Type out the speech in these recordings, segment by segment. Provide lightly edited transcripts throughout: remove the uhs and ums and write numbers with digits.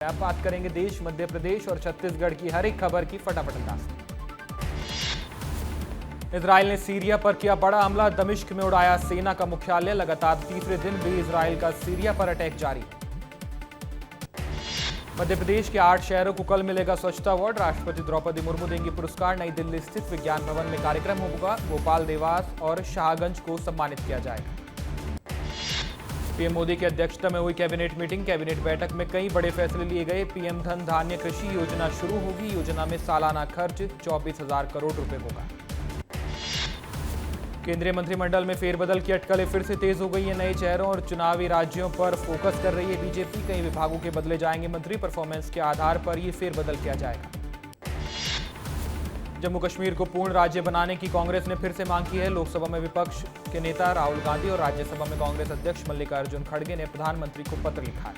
अब बात करेंगे देश, मध्य प्रदेश और छत्तीसगढ़ की हर एक खबर की फटाफट अंदाज में। इजराइल ने सीरिया पर किया बड़ा हमला, दमिश्क में उड़ाया सेना का मुख्यालय। लगातार तीसरे दिन भी इजराइल का सीरिया पर अटैक जारी। मध्य प्रदेश के 8 शहरों को कल मिलेगा स्वच्छता अवार्ड। राष्ट्रपति द्रौपदी मुर्मू देंगी पुरस्कार। नई दिल्ली स्थित विज्ञान भवन में कार्यक्रम होगा। भोपाल, देवास और शाहगंज को सम्मानित किया जाएगा। पीएम मोदी की अध्यक्षता में हुई कैबिनेट मीटिंग। कैबिनेट बैठक में कई बड़े फैसले लिए गए। पीएम धन धान्य कृषि योजना शुरू होगी। योजना में सालाना खर्च 24,000 करोड़ रुपए होगा। केंद्रीय मंत्रिमंडल में फेरबदल की अटकलें फिर से तेज हो गई है। नए चेहरों और चुनावी राज्यों पर फोकस कर रही है बीजेपी। कई विभागों के बदले जाएंगे मंत्री। परफॉर्मेंस के आधार पर ये फेरबदल किया जाएगा। जम्मू कश्मीर को पूर्ण राज्य बनाने की कांग्रेस ने फिर से मांग की है। लोकसभा में विपक्ष के नेता राहुल गांधी और राज्यसभा में कांग्रेस अध्यक्ष मल्लिकार्जुन खड़गे ने प्रधानमंत्री को पत्र लिखा है।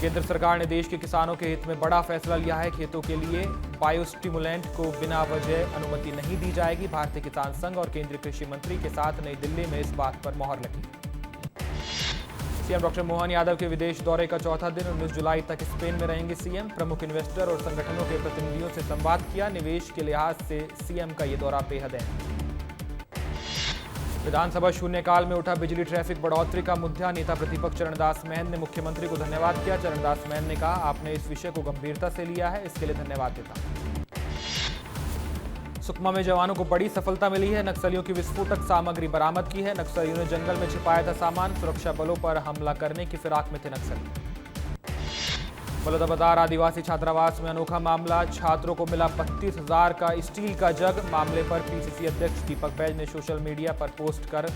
केंद्र सरकार ने देश के किसानों के हित में बड़ा फैसला लिया है। खेतों के लिए बायोस्टिमुलेंट को बिना वजह अनुमति नहीं दी जाएगी। भारतीय किसान संघ और केंद्रीय कृषि मंत्री के साथ नई दिल्ली में इस बात पर मोहर लगी। सीएम डॉक्टर मोहन यादव के विदेश दौरे का चौथा दिन। 19 जुलाई तक स्पेन में रहेंगे सीएम। प्रमुख इन्वेस्टर और संगठनों के प्रतिनिधियों से संवाद किया। निवेश के लिहाज से सीएम का ये दौरा बेहद अहम। विधानसभा शून्यकाल में उठा बिजली ट्रैफिक बढ़ोतरी का मुद्दा। नेता प्रतिपक्ष चरणदास महंत ने मुख्यमंत्री को धन्यवाद किया। चरणदास महंत ने कहा, आपने इस विषय को गंभीरता से लिया है, इसके लिए धन्यवाद देता हूं। सुकमा में जवानों को बड़ी सफलता मिली है। नक्सलियों की विस्फोटक सामग्री बरामद की है। नक्सलियों ने जंगल में छिपाया था सामान। सुरक्षा बलों पर हमला करने की फिराक में थे नक्सली। बलौदाबाजार आदिवासी छात्रावास में अनोखा मामला। छात्रों को मिला 32,000 का स्टील का जग। मामले पर पीसीसी अध्यक्ष दीपक बैज ने सोशल मीडिया पर पोस्ट कर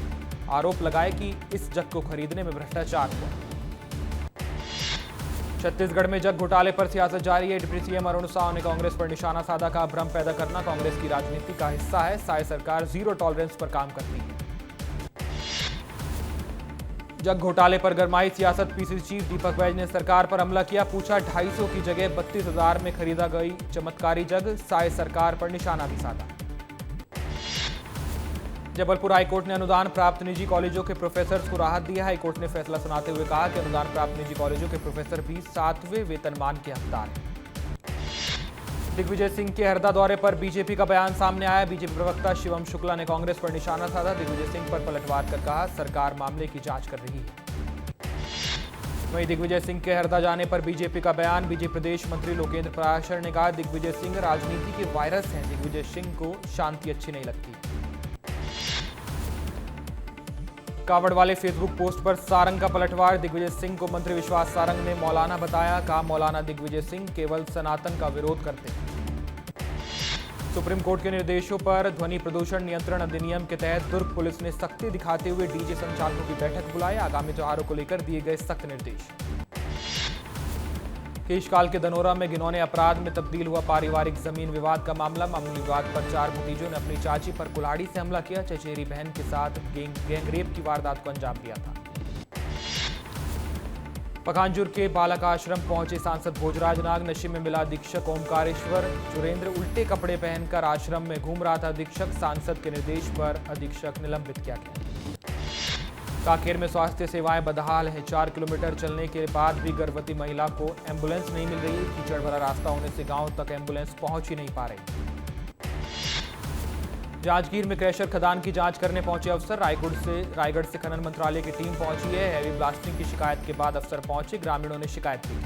आरोप लगाए कि इस जग को खरीदने में भ्रष्टाचार हुआ। छत्तीसगढ़ में जग घोटाले पर सियासत जारी है। डिप्टी सीएम अरुण साव ने कांग्रेस पर निशाना साधा। का भ्रम पैदा करना कांग्रेस की राजनीति का हिस्सा है। साय सरकार जीरो टॉलरेंस पर काम करती है। जग घोटाले पर गरमाई सियासत। पीसीसी चीफ दीपक बैज ने सरकार पर हमला किया। पूछा, 250 की जगह 32,000 में खरीदा गई चमत्कारी जग। साय सरकार पर निशाना भी साधा। जबलपुर हाईकोर्ट ने अनुदान प्राप्त निजी कॉलेजों के प्रोफेसर को राहत दिया। हाईकोर्ट ने फैसला सुनाते हुए कहा कि अनुदान प्राप्त निजी कॉलेजों के प्रोफेसर भी 7वें वेतनमान के हकदार हैं। दिग्विजय सिंह के हरदा दौरे पर बीजेपी का बयान सामने आया। बीजेपी प्रवक्ता शिवम शुक्ला ने कांग्रेस पर निशाना साधा। दिग्विजय सिंह पर पलटवार कर कहा, सरकार मामले की जांच कर रही है। वहीं दिग्विजय सिंह के हरदा जाने पर बीजेपी का बयान। बीजेपी प्रदेश मंत्री लोकेंद्र पराशर ने कहा, दिग्विजय सिंह राजनीति के वायरस हैं। दिग्विजय सिंह को शांति अच्छी नहीं लगती। कावड़ वाले फेसबुक पोस्ट पर सारंग का पलटवार। दिग्विजय सिंह को मंत्री विश्वास सारंग ने मौलाना बताया। कहा, मौलाना दिग्विजय सिंह केवल सनातन का विरोध करते हैं। सुप्रीम कोर्ट के निर्देशों पर ध्वनि प्रदूषण नियंत्रण अधिनियम के तहत दुर्ग पुलिस ने सख्ती दिखाते हुए डीजे संचालकों की बैठक बुलाई। आगामी त्योहारों को लेकर दिए गए सख्त निर्देश। केशकाल के धनोरा में घिनौने अपराध में तब्दील हुआ पारिवारिक जमीन विवाद का मामला। मामूली विवाद पर 4 भतीजों ने अपनी चाची पर कुल्हाड़ी से हमला किया। चचेरी बहन के साथ गैंगरेप की वारदात को अंजाम दिया था। पखांजूर के बालक आश्रम पहुंचे सांसद भोजराज नाग। नशे में मिला अधीक्षक ओमकारेश्वर चुरेंद्र। उल्टे कपड़े पहनकर आश्रम में घूम रहा था अधीक्षक। सांसद के निर्देश पर अधीक्षक निलंबित किया गया। कांकेर में स्वास्थ्य सेवाएं बदहाल हैं। 4 किलोमीटर चलने के बाद भी गर्भवती महिला को एम्बुलेंस नहीं मिल रही। कीचड़ भरा रास्ता होने से गांव तक एम्बुलेंस पहुंच ही नहीं पा रही। जांजगीर में क्रैशर खदान की जांच करने पहुंचे अफसर। रायगढ़ से खनन मंत्रालय की टीम पहुंची है। हैवी ब्लास्टिंग की शिकायत के बाद अफसर पहुंचे। ग्रामीणों ने शिकायत की।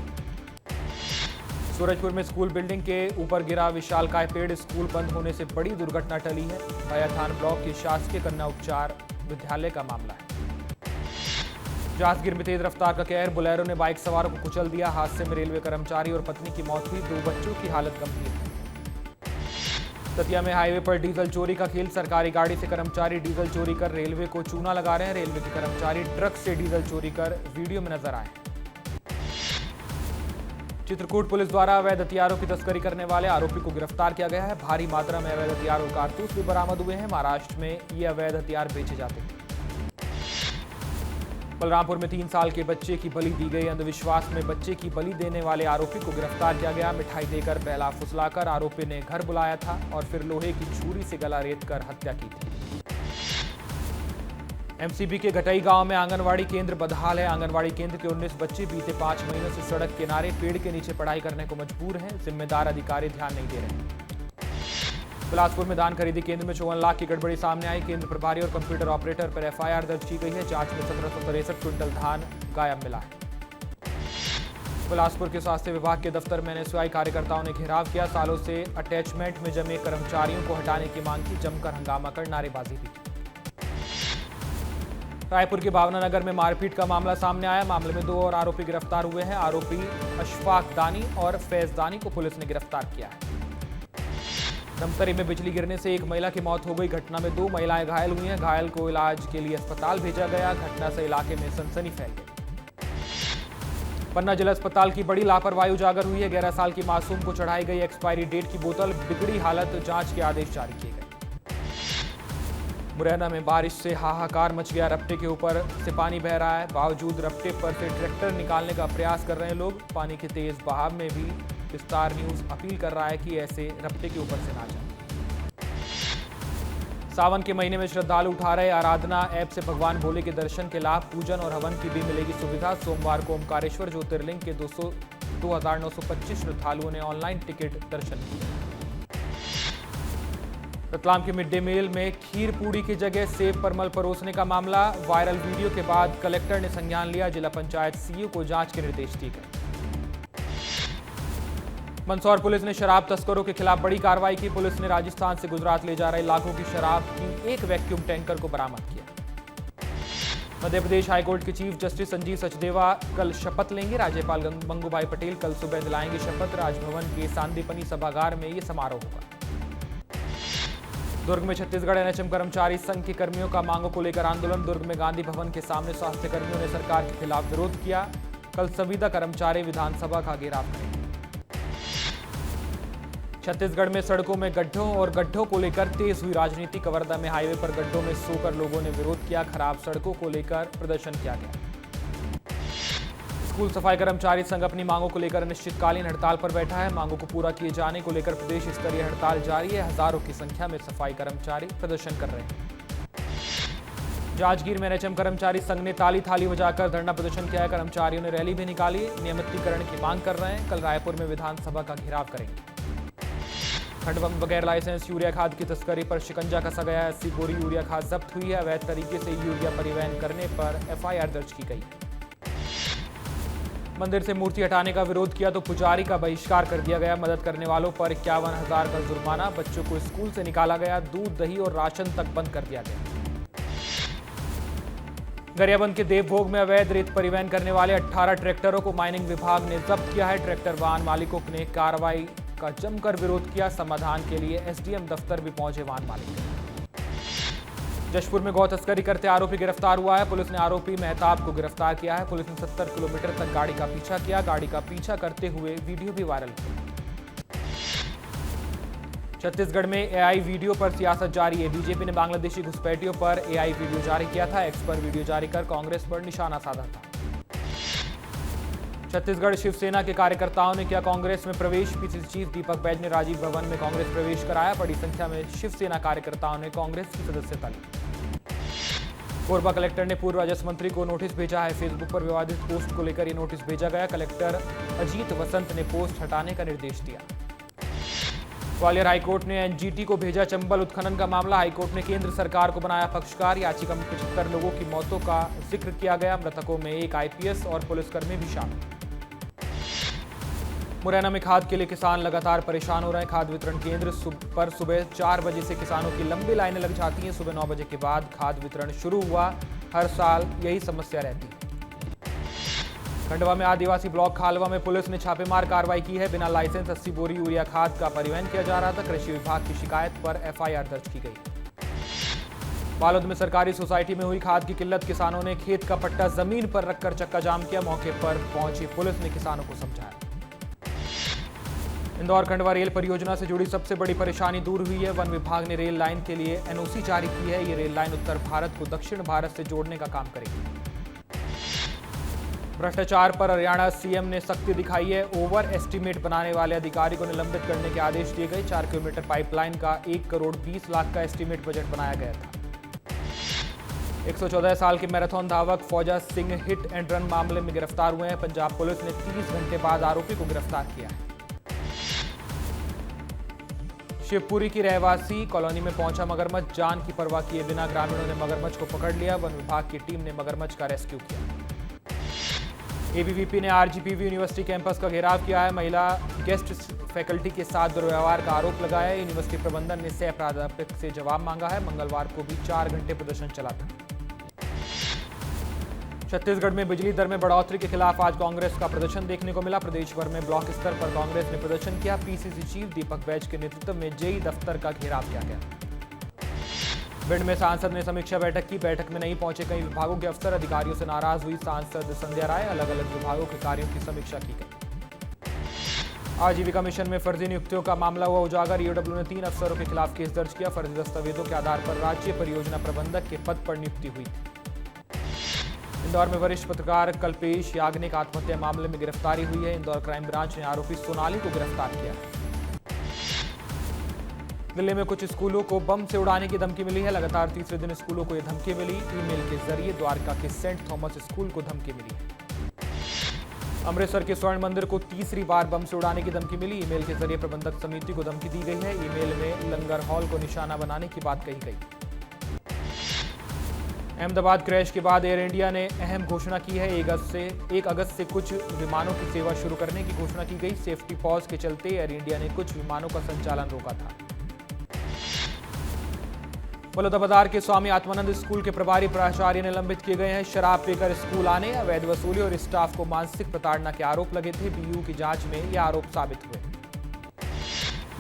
सूरजपुर में स्कूल बिल्डिंग के ऊपर गिरा विशालकाय पेड़। स्कूल बंद होने से बड़ी दुर्घटना टली है। भैयाथान ब्लॉक के शासकीय कन्या उपचार विद्यालय का मामला है। जांजगीर में तेज रफ्तार का कहर। बोलेरो ने बाइक सवारों को कुचल दिया। हादसे में रेलवे कर्मचारी और पत्नी की मौत हुई। 2 बच्चों की हालत गंभीर है। दतिया में हाईवे पर डीजल चोरी का खेल। सरकारी गाड़ी से कर्मचारी डीजल चोरी कर रेलवे को चूना लगा रहे हैं। रेलवे के कर्मचारी ट्रक से डीजल चोरी कर वीडियो में नजर आए। चित्रकूट पुलिस द्वारा अवैध हथियारों की तस्करी करने वाले आरोपी को गिरफ्तार किया गया है। भारी मात्रा में अवैध हथियार और कारतूस भी बरामद हुए हैं। महाराष्ट्र में ये अवैध हथियार बेचे जाते हैं। बलरामपुर में 3 साल के बच्चे की बलि दी गई। अंधविश्वास में बच्चे की बलि देने वाले आरोपी को गिरफ्तार किया गया। मिठाई देकर बहला फुसलाकर आरोपी ने घर बुलाया था और फिर लोहे की छुरी से गला रेत कर हत्या की थी। एमसीबी के घटई गांव में आंगनवाड़ी केंद्र बदहाल है। आंगनवाड़ी केंद्र के 19 बच्चे बीते 5 महीनों से सड़क किनारे पेड़ के नीचे पढ़ाई करने को मजबूर हैं। जिम्मेदार अधिकारी ध्यान नहीं दे रहे। बिलासपुर में धान खरीदी केंद्र में 54 लाख की गड़बड़ी सामने आई। केंद्र प्रभारी और कंप्यूटर ऑपरेटर पर एफआईआर दर्ज की गई है। जांच में 1763 क्विंटल धान गायब मिला है। बिलासपुर के स्वास्थ्य विभाग के दफ्तर में एनएसयूआई कार्यकर्ताओं ने घेराव किया। सालों से अटैचमेंट में जमे कर्मचारियों को हटाने की मांग की। जमकर हंगामा कर नारेबाजी भी की। रायपुर के भावना नगर में मारपीट का मामला सामने आया। मामले में 2 और आरोपी गिरफ्तार हुए हैं। आरोपी अशफाक दानी और फैज दानी को पुलिस ने गिरफ्तार किया है। धमतरी में बिजली गिरने से एक महिला की मौत हो गई। घटना में 2 महिलाएं घायल हुई हैं। घायल को इलाज के लिए अस्पताल भेजा गया। घटना से इलाके में सनसनी फैल गई। पन्ना जिला अस्पताल की बड़ी लापरवाही उजागर हुई है। 11 साल की मासूम को चढ़ाई गई एक्सपायरी डेट की बोतल। बिगड़ी हालत, जांच के आदेश जारी किए गए। मुरैना में बारिश से हाहाकार मच गया। रपटे के ऊपर से पानी बह रहा है। बावजूद रपटे पर से ट्रैक्टर निकालने का प्रयास कर रहे हैं लोग। पानी के तेज बहाव में भी विस्तार न्यूज अपील कर रहा है कि ऐसे रपटे के ऊपर से ना जाए। सावन के महीने में श्रद्धालु उठा रहे आराधना ऐप से भगवान भोले के दर्शन के लाभ। पूजन और हवन की भी मिलेगी सुविधा। सोमवार को ओमकारेश्वर ज्योतिर्लिंग के 2925 श्रद्धालुओं ने ऑनलाइन टिकट दर्शन किए। रतलाम के मिड डे मील में खीर पूड़ी की जगह सेब परमल परोसने का मामला। वायरल वीडियो के बाद कलेक्टर ने संज्ञान लिया। जिला पंचायत सीईओ को जांच के निर्देश दिए गए। मंदसौर पुलिस ने शराब तस्करों के खिलाफ बड़ी कार्रवाई की। पुलिस ने राजस्थान से गुजरात ले जा रहे लाखों की शराब की एक वैक्यूम टैंकर को बरामद किया। मध्य प्रदेश हाईकोर्ट के चीफ जस्टिस संजीव सचदेवा कल शपथ लेंगे। राज्यपाल गंगूबाई पटेल कल सुबह दिलाएंगे शपथ। राजभवन के सांदीपनी सभागार में ये समारोह होगा। दुर्ग में छत्तीसगढ़ एनएचएम कर्मचारी संघ के कर्मियों का मांगों को लेकर आंदोलन। दुर्ग में गांधी भवन के सामने स्वास्थ्य कर्मियों ने सरकार के खिलाफ विरोध किया। कल संविदा कर्मचारी विधानसभा का घेराव करेंगे। छत्तीसगढ़ में सड़कों में गड्ढों और गड्ढों को लेकर तेज हुई राजनीति। कवर्धा में हाईवे पर गड्ढों में सोकर लोगों ने विरोध किया। खराब सड़कों को लेकर प्रदर्शन किया गया। स्कूल सफाई कर्मचारी संघ अपनी मांगों को लेकर अनिश्चितकालीन हड़ताल पर बैठा है। मांगों को पूरा किए जाने को लेकर प्रदेश स्तरीय हड़ताल जारी है। हजारों की संख्या में सफाई कर्मचारी प्रदर्शन कर रहे हैं। जांजगीर में एनएचएम कर्मचारी संघ ने ताली थाली बजाकर धरना प्रदर्शन किया है। कर्मचारियों ने रैली भी निकाली। नियमितीकरण की मांग कर रहे हैं। कल रायपुर में विधानसभा का घेराव करेंगे। खंडवा में बगैर लाइसेंस यूरिया खाद की तस्करी पर शिकंजा कसा गया है। 80 बोरी यूरिया खाद जब्त हुई है। अवैध तरीके से यूरिया परिवहन करने पर एफआईआर दर्ज की गई। मंदिर से मूर्ति हटाने का विरोध किया तो पुजारी का बहिष्कार कर दिया गया। मदद करने वालों पर 51,000 का जुर्माना। बच्चों को स्कूल से निकाला गया। दूध, दही और राशन तक बंद कर दिया गया। गरियाबंद के देवभोग में अवैध रेत परिवहन करने वाले 18 ट्रैक्टरों को माइनिंग विभाग ने जब्त किया है। ट्रैक्टर वाहन मालिकों ने कार्रवाई का जमकर विरोध किया। समाधान के लिए एसडीएम दफ्तर भी पहुंचे वाहन मालिक। जशपुर में गौ तस्करी करते आरोपी गिरफ्तार हुआ है। पुलिस ने आरोपी मेहताब को गिरफ्तार किया है। पुलिस ने 70 किलोमीटर तक गाड़ी का पीछा किया। गाड़ी का पीछा करते हुए वीडियो भी वायरल किया। छत्तीसगढ़ में एआई वीडियो पर सियासत जारी है। बीजेपी ने बांग्लादेशी घुसपैठियों पर एआई वीडियो जारी किया था। एक्स पर वीडियो जारी कर कांग्रेस पर निशाना साधा था। छत्तीसगढ़ शिवसेना के कार्यकर्ताओं ने किया कांग्रेस में प्रवेश। पीसीसी चीफ दीपक बैज ने राजीव भवन में कांग्रेस प्रवेश कराया। बड़ी संख्या में शिवसेना कार्यकर्ताओं ने कांग्रेस की सदस्यता ली। कोरबा कलेक्टर ने पूर्व राजस्व मंत्री को नोटिस भेजा है। फेसबुक पर विवादित पोस्ट को लेकर यह नोटिस भेजा गया। कलेक्टर अजीत वसंत ने पोस्ट हटाने का निर्देश दिया। ग्वालियर हाईकोर्ट ने एनजीटी को भेजा चंबल उत्खनन का मामला। हाईकोर्ट ने केंद्र सरकार को बनाया पक्षकार। याचिका में 75 लोगों की मौतों का जिक्र किया गया। मृतकों में एक आईपीएस और पुलिसकर्मी भी शामिल। मुरैना में खाद के लिए किसान लगातार परेशान हो रहे हैं। खाद वितरण केंद्र पर सुबह 4 बजे से किसानों की लंबी लाइनें लग जाती हैं। सुबह 9 बजे के बाद खाद वितरण शुरू हुआ। हर साल यही समस्या रहती है। खंडवा में आदिवासी ब्लॉक खालवा में पुलिस ने छापेमार कार्रवाई की है। बिना लाइसेंस 80 बोरी यूरिया खाद का परिवहन किया जा रहा था। कृषि विभाग की शिकायत पर एफआईआर दर्ज की गई। बालोद में सरकारी सोसाइटी में हुई खाद की किल्लत। किसानों ने खेत का पट्टा जमीन पर रखकर चक्का जाम किया। मौके पर पहुंची पुलिस ने किसानों को समझाया। इंदौर खंडवा रेल परियोजना से जुड़ी सबसे बड़ी परेशानी दूर हुई है। वन विभाग ने रेल लाइन के लिए एनओसी जारी की है। ये रेल लाइन उत्तर भारत को दक्षिण भारत से जोड़ने का काम करेगी। भ्रष्टाचार पर हरियाणा सीएम ने सख्ती दिखाई है। ओवर एस्टीमेट बनाने वाले अधिकारी को निलंबित करने के आदेश दिए गए। 4 किलोमीटर पाइपलाइन का 1 करोड़ 20 लाख का एस्टीमेट बजट बनाया गया था। 114 साल के मैराथन धावक फौजा सिंह हिट एंड रन मामले में गिरफ्तार हुए हैं। पंजाब पुलिस ने 30 घंटे बाद आरोपी को गिरफ्तार किया है। शिवपुरी की रहवासी कॉलोनी में पहुंचा मगरमच्छ, जान की परवाह किए बिना ग्रामीणों ने मगरमच्छ को पकड़ लिया। वन विभाग की टीम ने मगरमच्छ का रेस्क्यू किया। एबीवीपी ने आरजीपीवी यूनिवर्सिटी कैंपस का घेराव किया है। महिला गेस्ट फैकल्टी के साथ दुर्व्यवहार का आरोप लगाया है। यूनिवर्सिटी प्रबंधन ने सह प्राध्यापक से जवाब मांगा है। मंगलवार को भी 4 घंटे प्रदर्शन चला था। छत्तीसगढ़ में बिजली दर में बढ़ोतरी के खिलाफ आज कांग्रेस का प्रदर्शन देखने को मिला। प्रदेश भर में ब्लॉक स्तर पर कांग्रेस ने प्रदर्शन किया। पीसीसी चीफ दीपक बैज के नेतृत्व में जेई दफ्तर का घेराव किया गया। भिंड में सांसद ने समीक्षा बैठक की। बैठक में नहीं पहुंचे कई विभागों के अफसर, अधिकारियों से नाराज हुई सांसद संध्या राय। अलग अलग विभागों के कार्यों की समीक्षा की गई। आजीविका मिशन में फर्जी नियुक्तियों का मामला हुआ उजागर। ईओडब्ल्यू ने 3 अफसरों के खिलाफ केस दर्ज किया। फर्जी दस्तावेजों के आधार पर राज्य परियोजना प्रबंधक के पद पर नियुक्ति हुई थी। इंदौर में वरिष्ठ पत्रकार कल्पेश याग्निक आत्महत्या मामले में गिरफ्तारी हुई है। इंदौर क्राइम ब्रांच ने आरोपी सोनाली को गिरफ्तार किया है। दिल्ली में कुछ स्कूलों को बम से उड़ाने की धमकी मिली है। लगातार तीसरे दिन स्कूलों को यह धमकी मिली। ईमेल के जरिए द्वारका के सेंट थॉमस स्कूल को धमकी मिली है। अमृतसर के स्वर्ण मंदिर को तीसरी बार बम से उड़ाने की धमकी मिली। ईमेल के जरिए प्रबंधक समिति को धमकी दी गई है। ईमेल में लंगर हॉल को निशाना बनाने की बात कही गई। अहमदाबाद क्रैश के बाद एयर इंडिया ने अहम घोषणा की है। 1 अगस्त से कुछ विमानों की सेवा शुरू करने की घोषणा की गई। सेफ्टी पॉज के चलते एयर इंडिया ने कुछ विमानों का संचालन रोका था। बलौदाबाजार के स्वामी आत्मानंद स्कूल के प्रभारी प्राचार्य निलंबित किए गए हैं। शराब पीकर स्कूल आने, अवैध वसूली और स्टाफ को मानसिक प्रताड़ना के आरोप लगे थे। बीयू की जांच में ये आरोप साबित हुए।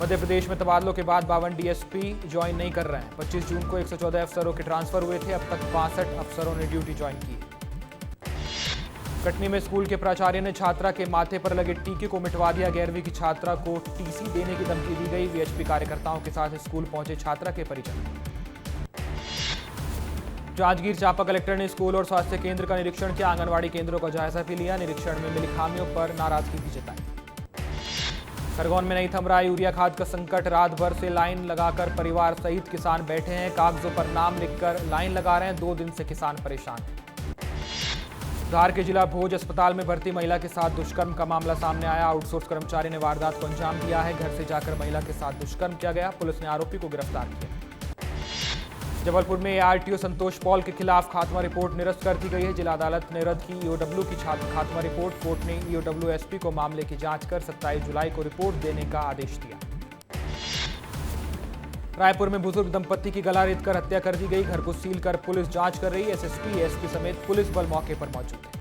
मध्य प्रदेश में तबादलों के बाद 52 डीएसपी ज्वाइन नहीं कर रहे हैं। 25 जून को 114 अफसरों के ट्रांसफर हुए थे। अब तक 65 अफसरों ने ड्यूटी ज्वाइन की। कटनी में स्कूल के प्राचार्य ने छात्रा के माथे पर लगे टीके को मिटवा दिया। 11वीं की छात्रा को टीसी देने की धमकी दी गई। वीएचपी कार्यकर्ताओं के साथ स्कूल पहुंचे छात्रा के परिजन। जांजगीर चांपा कलेक्टर ने स्कूल और स्वास्थ्य केंद्र का निरीक्षण किया। आंगनवाड़ी केंद्रों का जायजा भी लिया। निरीक्षण में मिली खामियों पर नाराजगी भी जताई। खरगोन में नहीं थम रहा यूरिया खाद का संकट। रात भर से लाइन लगाकर परिवार सहित किसान बैठे हैं। कागजों पर नाम लिखकर लाइन लगा रहे हैं। 2 दिन से किसान परेशान हैं। धार के जिला भोज अस्पताल में भर्ती महिला के साथ दुष्कर्म का मामला सामने आया। आउटसोर्स कर्मचारी ने वारदात को अंजाम दिया है। घर से जाकर महिला के साथ दुष्कर्म किया गया। पुलिस ने आरोपी को गिरफ्तार किया। जबलपुर में एआरटीओ संतोष पॉल के खिलाफ खात्मा रिपोर्ट निरस्त कर दी गई है। जिला अदालत ने रद्द की ईओडब्ल्यू की खात्मा रिपोर्ट। कोर्ट ने ईओडब्ल्यू एसपी को मामले की जांच कर 27 जुलाई को रिपोर्ट देने का आदेश दिया। रायपुर में बुजुर्ग दंपत्ति की गला रेतकर हत्या कर दी गई। घर को सील कर पुलिस जांच कर रही है। एसएसपी एसपी समेत पुलिस बल मौके पर मौजूद है।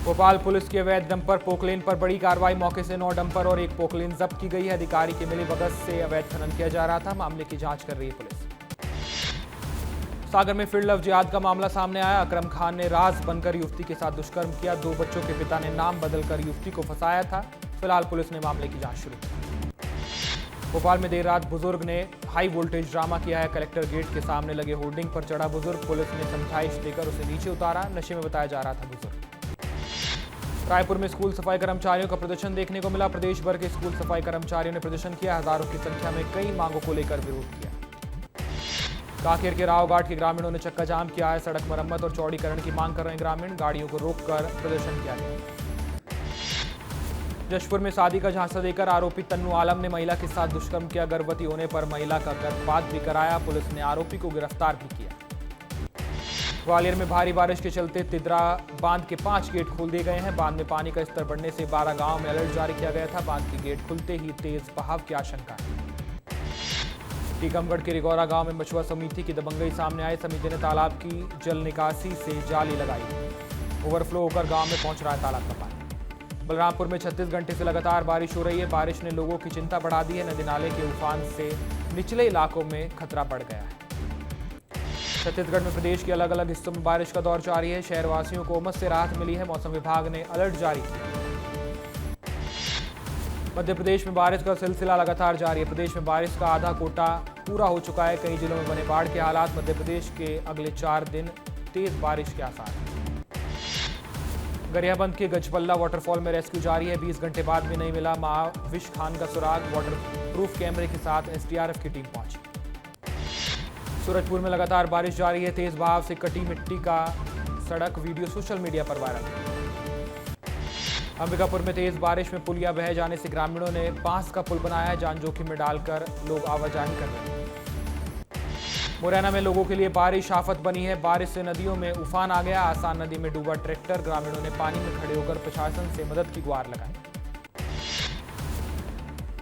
भोपाल पुलिस के अवैध डंपर पोकलेन पर बड़ी कार्रवाई। मौके से 9 डंपर और 1 पोकलेन जब्त की गई है। अधिकारी के मिलीभगत से अवैध खनन किया जा रहा था। मामले की जांच कर रही है पुलिस। सागर में फिर लव जिहाद का मामला सामने आया। अकरम खान ने राज बनकर युवती के साथ दुष्कर्म किया। 2 बच्चों के पिता ने नाम बदलकर युवती को फंसाया था। फिलहाल पुलिस ने मामले की जांच शुरू की। भोपाल में देर रात बुजुर्ग ने हाई वोल्टेज ड्रामा किया है। कलेक्टर गेट के सामने लगे होर्डिंग पर चढ़ा बुजुर्ग। पुलिस ने समझाइश देकर उसे नीचे उतारा। नशे में बताया जा रहा था बुजुर्ग। रायपुर में स्कूल सफाई कर्मचारियों का प्रदर्शन देखने को मिला। प्रदेश भर के स्कूल सफाई कर्मचारियों ने प्रदर्शन किया। हजारों की संख्या में कई मांगों को लेकर विरोध किया। कांकेर के रावघाट के ग्रामीणों ने चक्का जाम किया है। सड़क मरम्मत और चौड़ीकरण की मांग कर रहे ग्रामीण। गाड़ियों को रोककर प्रदर्शन किया गया। जशपुर में शादी का झांसा देकर आरोपी तन्नू आलम ने महिला के साथ दुष्कर्म किया। गर्भवती होने पर महिला का गर्भपात भी कराया। पुलिस ने आरोपी को गिरफ्तार भी किया। ग्वालियर में भारी बारिश के चलते तिदरा बांध के 5 गेट खोल दिए गए हैं। बांध में पानी का स्तर बढ़ने से 12 गांव में अलर्ट जारी किया गया था। बांध के गेट खुलते ही तेज बहाव की आशंका है। टीकमगढ़ के रिगौरा गांव में मछुआ समिति की दबंगई सामने आई। समिति ने तालाब की जल निकासी से जाली लगाई। ओवरफ्लो होकर गांव में पहुंच रहा है तालाब का पानी। बलरामपुर में 36 घंटे से लगातार बारिश हो रही है। बारिश ने लोगों की चिंता बढ़ा दी है। नदी नाले के उफान से निचले इलाकों में खतरा बढ़ गया है। छत्तीसगढ़ में प्रदेश के अलग अलग हिस्सों में बारिश का दौर जारी है। शहरवासियों को उमस से राहत मिली है। मौसम विभाग ने अलर्ट जारी किया। मध्य प्रदेश में बारिश का सिलसिला लगातार जारी है। प्रदेश में बारिश का आधा कोटा पूरा हो चुका है। कई जिलों में बने बाढ़ के हालात। मध्य प्रदेश के अगले 4 दिन तेज बारिश के आसार हैं। गरियाबंद के गजपल्ला वाटरफॉल में रेस्क्यू जारी है। 20 घंटे बाद भी नहीं मिला महाविश खान का सुराग। वाटर प्रूफ कैमरे के साथ एसडीआरएफ की टीम पहुंची। सूरजपुर में लगातार बारिश जारी है। तेज बहाव से कटी मिट्टी का सड़क वीडियो सोशल मीडिया पर वायरल। अंबिकापुर में तेज बारिश में पुलिया बह जाने से ग्रामीणों ने बांस का पुल बनाया है। जान जोखिम में डालकर लोग आवाजाही कर रहे हैं। मुरैना में लोगों के लिए बारिश आफत बनी है। बारिश से नदियों में उफान आ गया। आसान नदी में डूबा ट्रैक्टर। ग्रामीणों ने पानी में खड़े होकर प्रशासन से मदद की गुहार लगाई।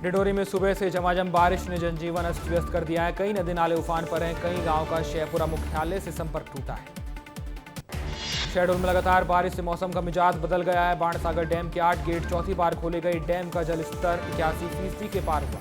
डिडोरी में सुबह से झमाझम बारिश ने जनजीवन अस्त व्यस्त कर दिया है। कई नदी नाले उफान पर हैं। कई गांव का शेखपुरा मुख्यालय से संपर्क टूटा है। शहडोल में लगातार बारिश से मौसम का मिजाज बदल गया है। बाणसागर डैम के 8 गेट चौथी बार खोले गए। डैम का जलस्तर 81% के पार हुआ।